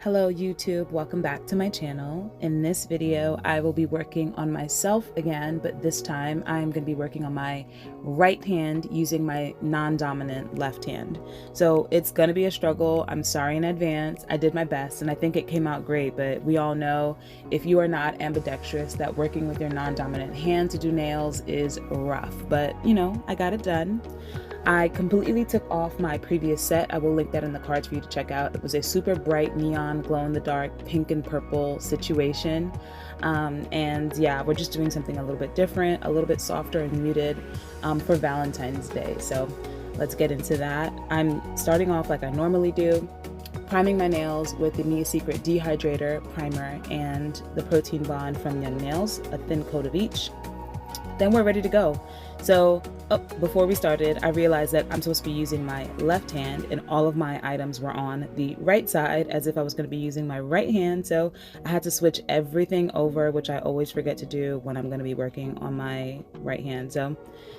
Hello YouTube, welcome back to my channel. In this video, I will be working on myself again, but this time I'm going to be working on my right hand using my non-dominant left hand. So it's going to be a struggle. I'm sorry in advance. I did my best and I think it came out great, but we all know if you are not ambidextrous that working with your non-dominant hand to do nails is rough, but you know, I got it done. I completely took off my previous set. I will link that in the cards for you to check out. It was a super bright neon glow-in-the-dark pink and purple situation. And yeah, we're just doing something a little bit different, a little bit softer and muted for Valentine's Day. So let's get into that. I'm starting off like I normally do, priming my nails with the Mia Secret Dehydrator Primer and the Protein Bond from Young Nails, a thin coat of each. Then we're ready to go. So before we started, I realized that I'm supposed to be using my left hand and all of my items were on the right side as if I was going to be using my right hand. So I had to switch everything over, which I always forget to do when I'm going to be working on my right hand. So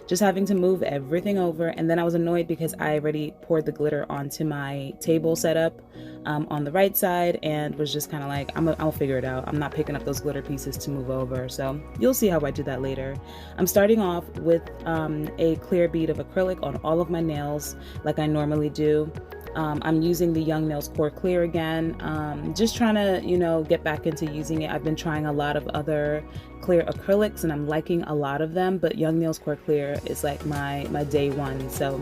just having to move everything over. And then I was annoyed because I already poured the glitter onto my table setup on the right side and was just kind of like, I'll figure it out. I'm not picking up those glitter pieces to move over. So you'll see how I do that later. I'm starting off with a clear bead of acrylic on all of my nails like I normally do. I'm using the Young Nails Core Clear again, just trying to, you know, get back into using it. I've been trying a lot of other clear acrylics and I'm liking a lot of them, but Young Nails Core Clear is like my day one. So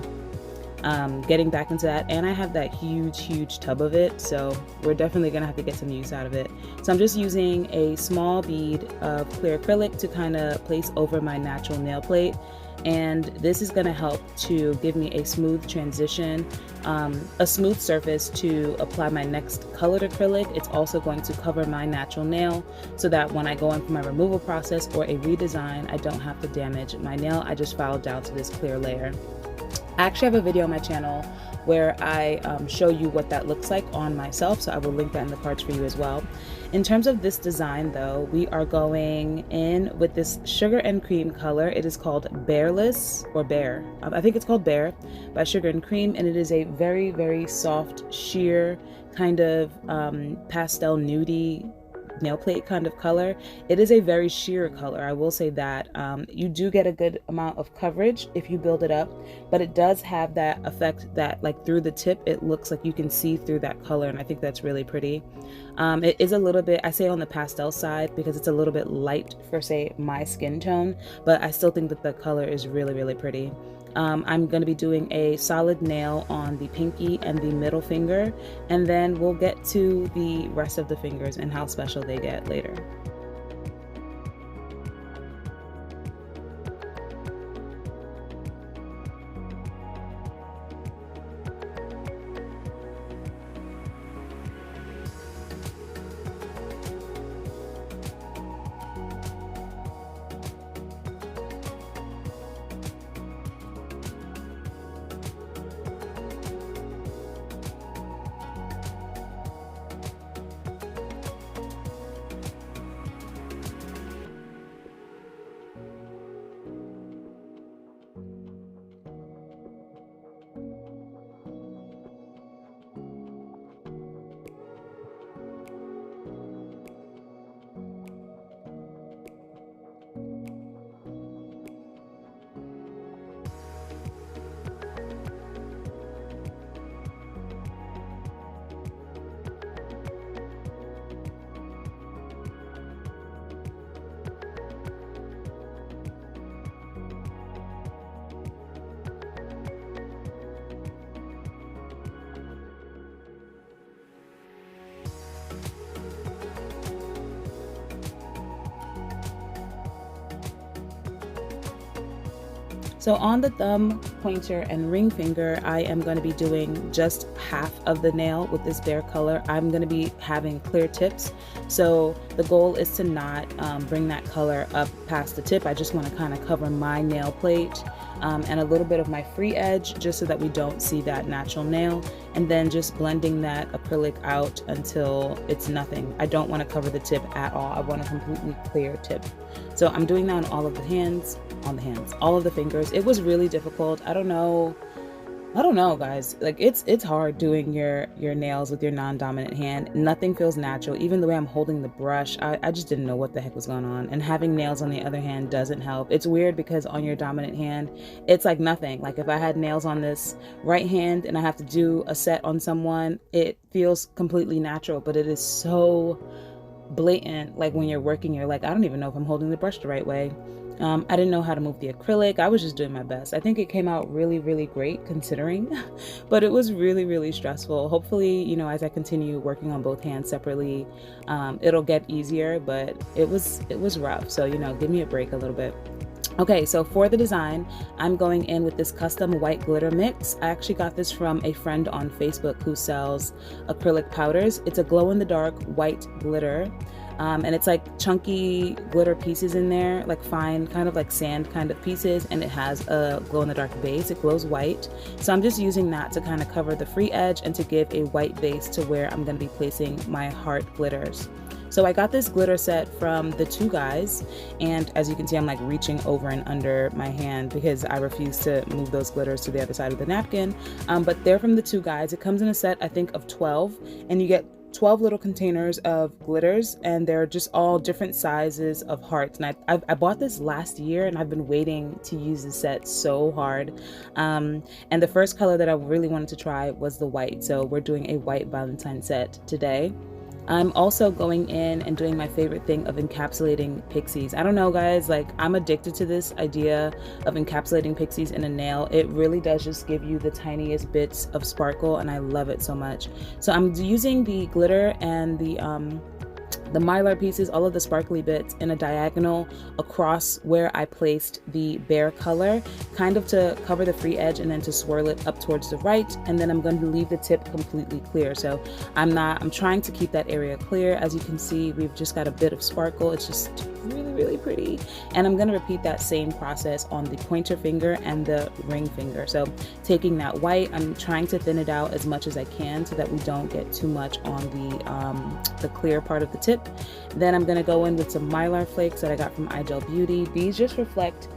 getting back into that, and I have that huge tub of it, so we're definitely gonna have to get some use out of it. So I'm just using a small bead of clear acrylic to kind of place over my natural nail plate, and this is gonna help to give me a smooth transition, a smooth surface to apply my next colored acrylic. It's also going to cover my natural nail so that when I go in for my removal process or a redesign, I don't have to damage my nail. I just file down to this clear layer. I actually have a video on my channel where I show you what that looks like on myself, so I will link that in the cards for you as well. In terms of this design though, we are going in with this Sugar and Cream color. It is called Bearless, or Bear. I think it's called Bear by Sugar and Cream, and it is a very soft, sheer, kind of pastel nudie nail plate kind of color. It is a very sheer color, I will say that. You do get a good amount of coverage if you build it up, but it does have that effect that like through the tip it looks like you can see through that color, and I think that's really pretty. It is a little bit, I say on the pastel side because it's a little bit light for say my skin tone, but I still think that the color is really pretty. I'm going to be doing a solid nail on the pinky and the middle finger, and then we'll get to the rest of the fingers and how special they get later. So on the thumb, pointer, and ring finger, I am going to be doing just half of the nail with this Bear color. I'm going to be having clear tips. So the goal is to not bring that color up past the tip. I just want to kind of cover my nail plate and a little bit of my free edge just so that we don't see that natural nail. And then just blending that acrylic out until it's nothing. I don't want to cover the tip at all. I want a completely clear tip. So I'm doing that on all of the hands, all of the fingers. It was really difficult. I don't know I don't know, guys. Like it's hard doing your nails with your non-dominant hand. Nothing feels natural. Even the way I'm holding the brush, I just didn't know what the heck was going on. And having nails on the other hand doesn't help. It's weird because on your dominant hand, it's like nothing. Like if I had nails on this right hand and I have to do a set on someone, it feels completely natural, but it is so blatant. Like when you're working, you're like, I don't even know if I'm holding the brush the right way. I didn't know how to move the acrylic. I was just doing my best. I think it came out really, really great considering, but it was really, really stressful. Hopefully, you know, as I continue working on both hands separately, it'll get easier, but it was rough. So, you know, give me a break a little bit. Okay, so for the design, I'm going in with this custom white glitter mix. I actually got this from a friend on Facebook who sells acrylic powders. It's a glow-in-the-dark white glitter. And it's like chunky glitter pieces in there, like fine, kind of like sand kind of pieces, and it has a glow-in-the-dark base. It glows white. So I'm just using that to kind of cover the free edge and to give a white base to where I'm going to be placing my heart glitters. So I got this glitter set from the Two Guys, and as you can see, I'm like reaching over and under my hand because I refuse to move those glitters to the other side of the napkin. But they're from the Two Guys. It comes in a set, I think, of 12, and you get 12 little containers of glitters, and they're just all different sizes of hearts. And I bought this last year, and I've been waiting to use the set so hard. And the first color that I really wanted to try was the white. So we're doing a white Valentine set today. I'm also going in and doing my favorite thing of encapsulating pixies. I don't know, guys, like I'm addicted to this idea of encapsulating pixies in a nail. It really does just give you the tiniest bits of sparkle, and I love it so much. So I'm using the glitter and the mylar pieces, all of the sparkly bits, in a diagonal across where I placed the bare color, kind of to cover the free edge and then to swirl it up towards the right. And then I'm going to leave the tip completely clear. So I'm trying to keep that area clear. As you can see, we've just got a bit of sparkle. It's just really, really pretty. And I'm going to repeat that same process on the pointer finger and the ring finger. So taking that white, I'm trying to thin it out as much as I can so that we don't get too much on the clear part of the tip. Then I'm going to go in with some mylar flakes that I got from iGel Beauty. These just reflect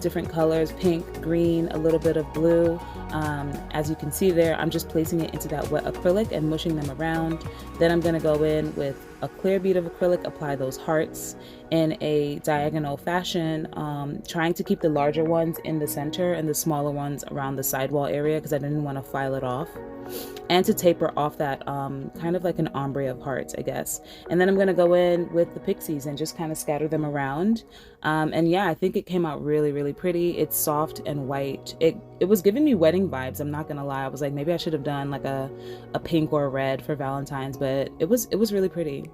different colors, pink, green, a little bit of blue. As you can see there, I'm just placing it into that wet acrylic and mushing them around. Then I'm going to go in with a clear bead of acrylic, apply those hearts in a diagonal fashion, trying to keep the larger ones in the center and the smaller ones around the sidewall area because I didn't want to file it off. And to taper off that kind of like an ombre of hearts, I guess. And then I'm going to go in with the pixies and just kind of scatter them around. And yeah, I think it came out really, really pretty. It's soft and white. It was giving me wedding vibes, I'm not going to lie. I was like, maybe I should have done like a pink or a red for Valentine's, but it was really pretty.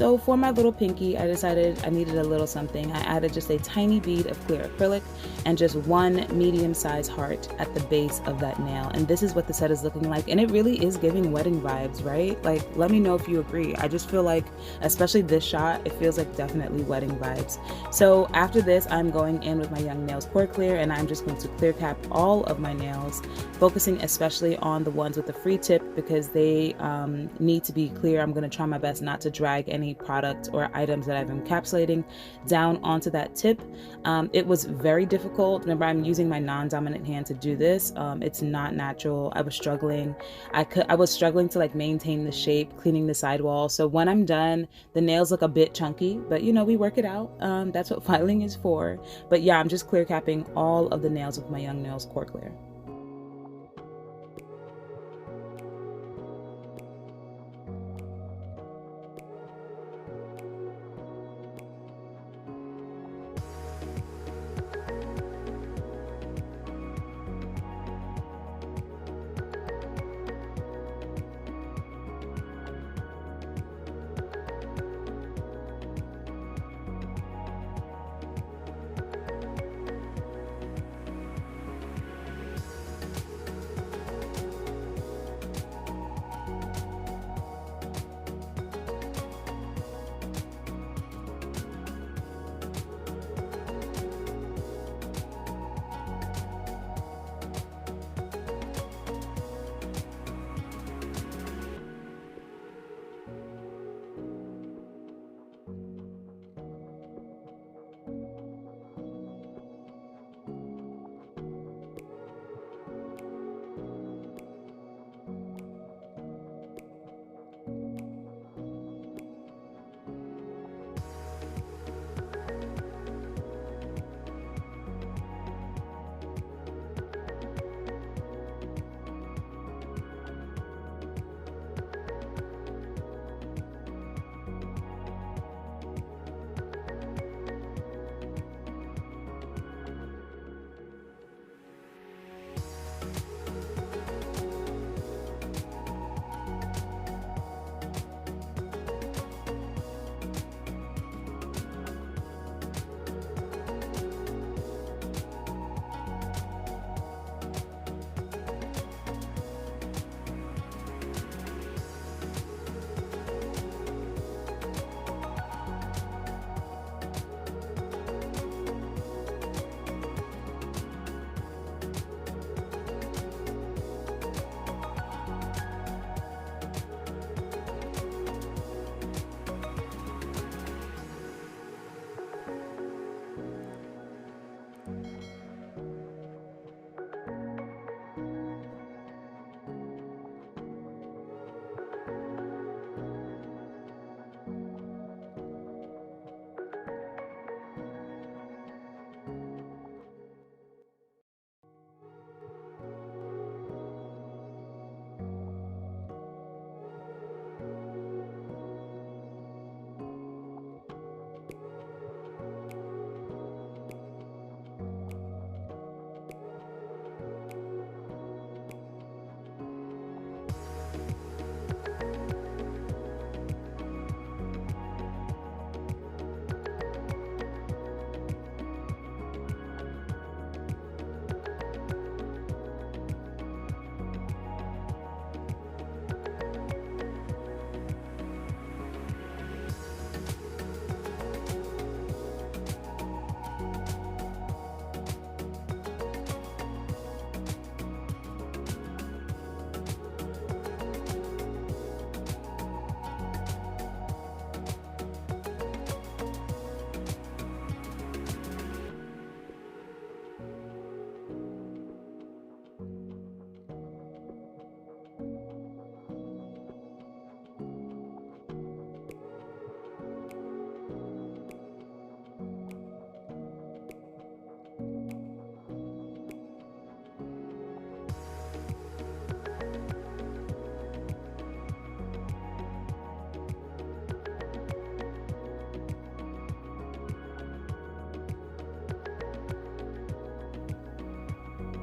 So for my little pinky, I decided I needed a little something. I added just a tiny bead of clear acrylic and just one medium-sized heart at the base of that nail. And this is what the set is looking like. And it really is giving wedding vibes, right? Like, let me know if you agree. I just feel like, especially this shot, it feels like definitely wedding vibes. So after this, I'm going in with my Young Nails Core Clear, and I'm just going to clear cap all of my nails, focusing especially on the ones with the free tip because they need to be clear. I'm going to try my best not to drag any product or items that I've been encapsulating down onto that tip. It was very difficult. Remember, I'm using my non-dominant hand to do this. It's not natural. I was struggling. I was struggling to like maintain the shape, cleaning the sidewall. So when I'm done, the nails look a bit chunky, but you know, we work it out. That's what filing is for. But yeah, I'm just clear capping all of the nails with my Young Nails Core Clear.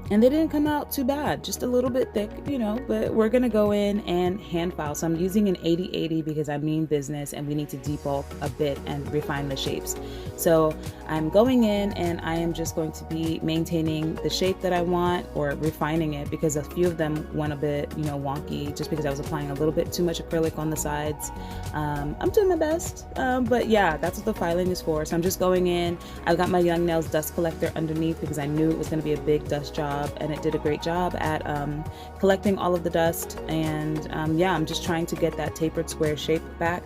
And they didn't come out too bad, just a little bit thick, you know, but we're gonna go in and hand file. So I'm using an 80/80 because I mean business and we need to debulk a bit and refine the shapes. So I'm going in and I am just going to be maintaining the shape that I want, or refining it, because a few of them went a bit, you know, wonky just because I was applying a little bit too much acrylic on the sides. I'm doing my best, but yeah, that's what the filing is for. So I'm just going in. I've got my Young Nails dust collector underneath because I knew it was going to be a big dust job, and it did a great job at collecting all of the dust. And yeah, I'm just trying to get that tapered square shape back,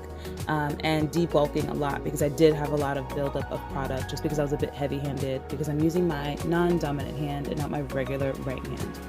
and debulking a lot because I did have a lot of buildup of product just because I was a bit heavy-handed, because I'm using my non-dominant hand and not my regular right hand.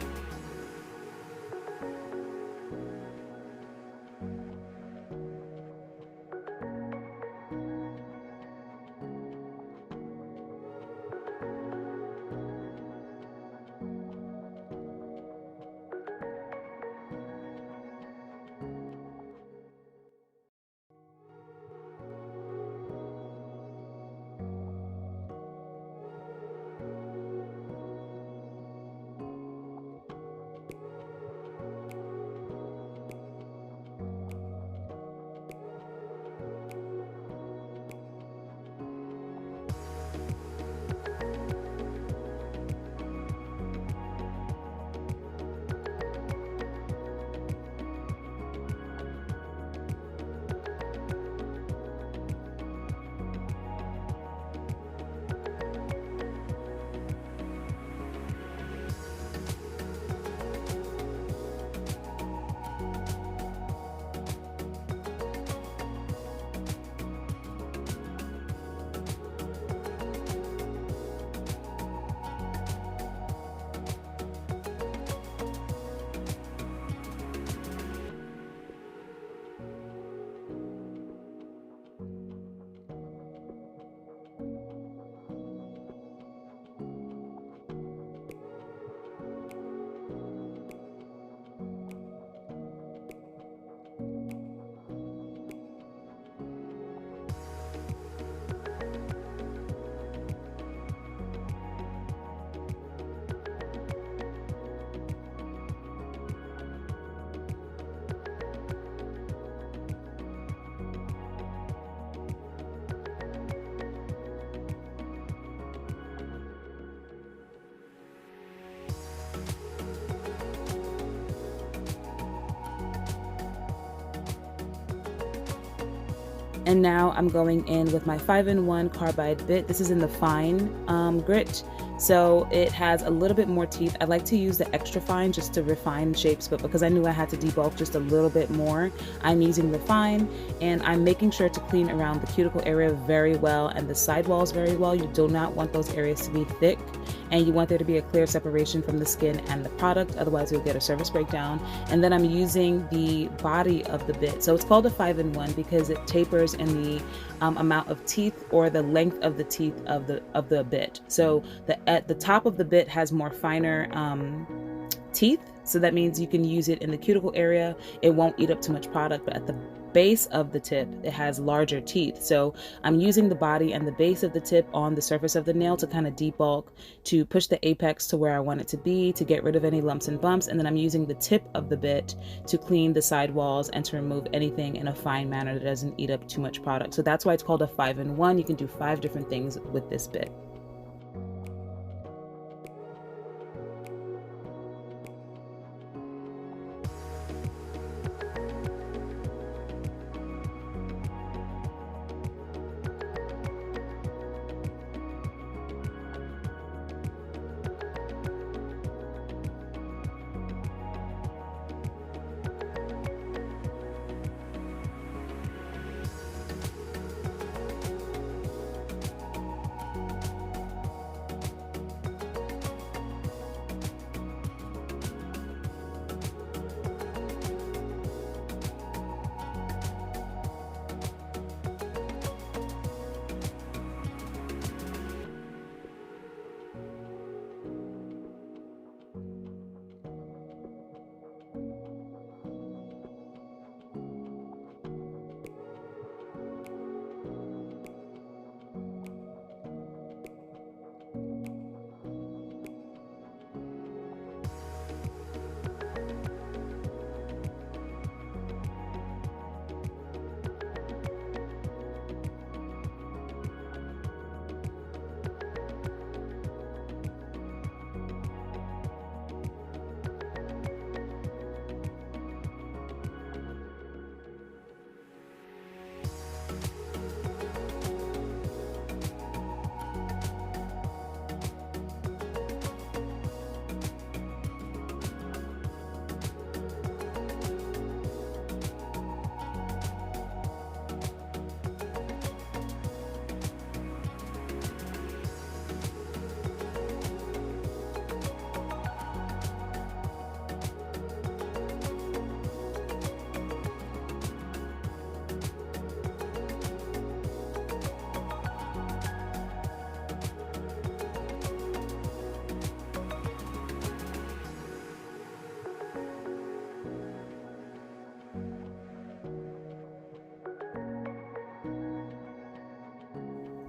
And now I'm going in with my 5-in-1 carbide bit. This is in the fine grit, so it has a little bit more teeth. I like to use the extra fine just to refine shapes, but because I knew I had to debulk just a little bit more, I'm using the fine, and I'm making sure to clean around the cuticle area very well and the sidewalls very well. You do not want those areas to be thick, and you want there to be a clear separation from the skin and the product, otherwise you'll get a surface breakdown. And then I'm using the body of the bit. So it's called a 5-in-1 because it tapers in the amount of teeth, or the length of the teeth of the bit. So at the top of the bit has more finer teeth, so that means you can use it in the cuticle area. It won't eat up too much product, but at the base of the tip it has larger teeth. So I'm using the body and the base of the tip on the surface of the nail to kind of debulk, to push the apex to where I want it to be, to get rid of any lumps and bumps. And then I'm using the tip of the bit to clean the sidewalls and to remove anything in a fine manner that doesn't eat up too much product. So that's why it's called a 5-in-1. You can do 5 different things with this bit.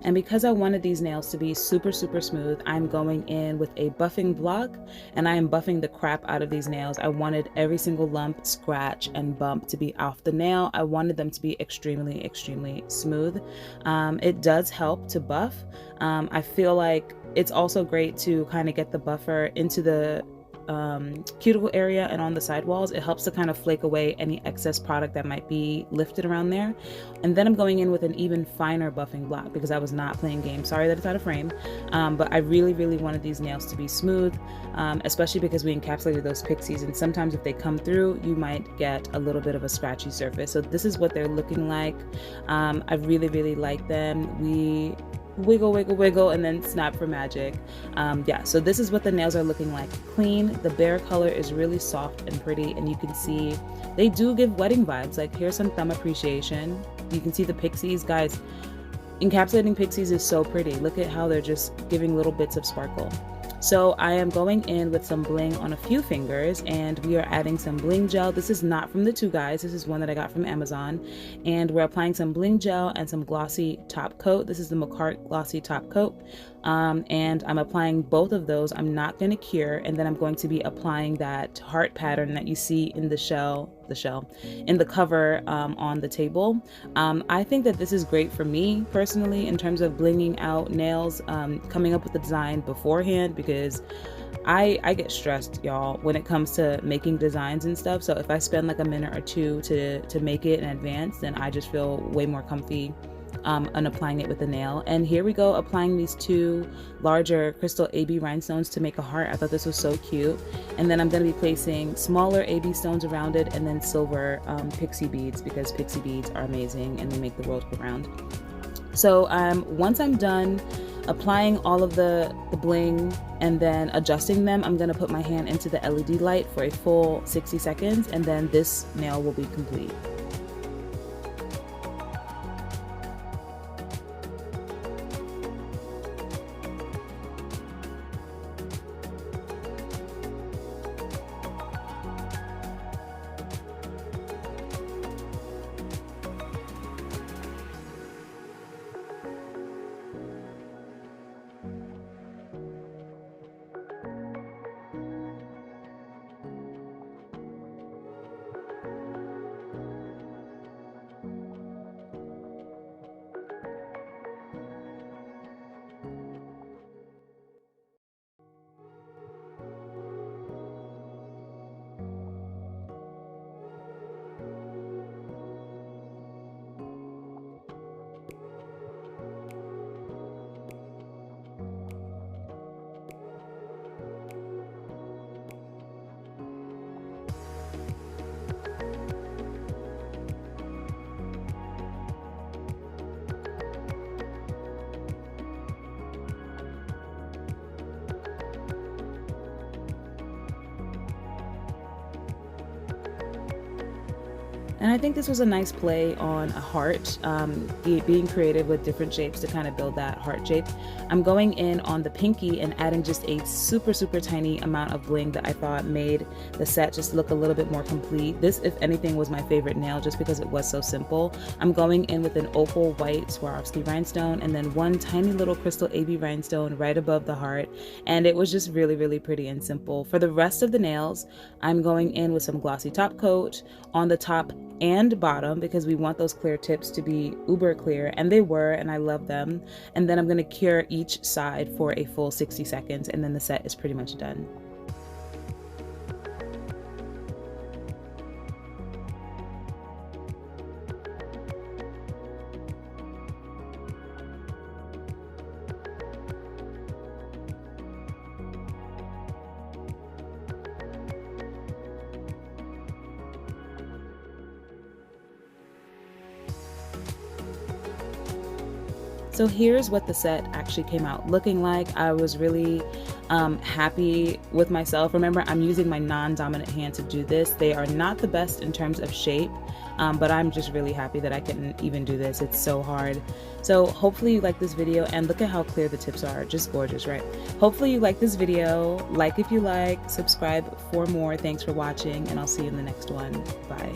And because I wanted these nails to be super smooth, I'm going in with a buffing block, and I am buffing the crap out of these nails. I wanted every single lump, scratch, and bump to be off the nail. I wanted them to be extremely smooth. It does help to buff. I feel like it's also great to kind of get the buffer into the cuticle area and on the sidewalls. It helps to kind of flake away any excess product that might be lifted around there. And then I'm going in with an even finer buffing block because I was not playing games. Sorry that it's out of frame, but I really wanted these nails to be smooth, especially because we encapsulated those pixies, and sometimes if they come through you might get a little bit of a scratchy surface. So this is what they're looking like. I really like them. We wiggle and then snap for magic. Yeah, so this is what the nails are looking like. Clean. The bare color is really soft and pretty, and you can see they do give wedding vibes. Like, here's some thumb appreciation. You can see the pixies. Guys, encapsulating pixies is so pretty. Look at how they're just giving little bits of sparkle. So I am going in with some bling on a few fingers, and we are adding some bling gel. This is not from the Two Guys. This is one that I got from Amazon. And we're applying some bling gel and some glossy top coat. This is the McCart Glossy Top Coat. And I'm applying both of those. I'm not going to cure, and then I'm going to be applying that heart pattern that you see in the in the cover on the table. I think that this is great for me personally in terms of blinging out nails, coming up with the design beforehand, because I get stressed, y'all, when it comes to making designs and stuff. So if I spend like a minute or two to make it in advance, then I just feel way more comfy and applying it with the nail. And here we go, applying these two larger crystal AB rhinestones to make a heart. I thought this was so cute. And then I'm going to be placing smaller AB stones around it, and then silver pixie beads, because pixie beads are amazing and they make the world go round. So once I'm done applying all of the bling and then adjusting them, I'm going to put my hand into the LED light for a full 60 seconds, and then this nail will be complete. And I think this was a nice play on a heart, being creative with different shapes to kind of build that heart shape. I'm going in on the pinky and adding just a super tiny amount of bling that I thought made the set just look a little bit more complete. This, if anything, was my favorite nail just because it was so simple. I'm going in with an opal white Swarovski rhinestone and then one tiny little crystal AB rhinestone right above the heart. And it was just really pretty and simple. For the rest of the nails, I'm going in with some glossy top coat on the top and bottom because we want those clear tips to be uber clear, and they were, and I love them. And then I'm going to cure each side for a full 60 seconds, and then the set is pretty much done. So here's what the set actually came out looking like. I was really happy with myself. Remember, I'm using my non-dominant hand to do this. They are not the best in terms of shape, but I'm just really happy that I can even do this. It's so hard. So hopefully you like this video, and look at how clear the tips are. Just gorgeous, right? Hopefully you like this video. Like if you like, subscribe for more. Thanks for watching, and I'll see you in the next one. Bye.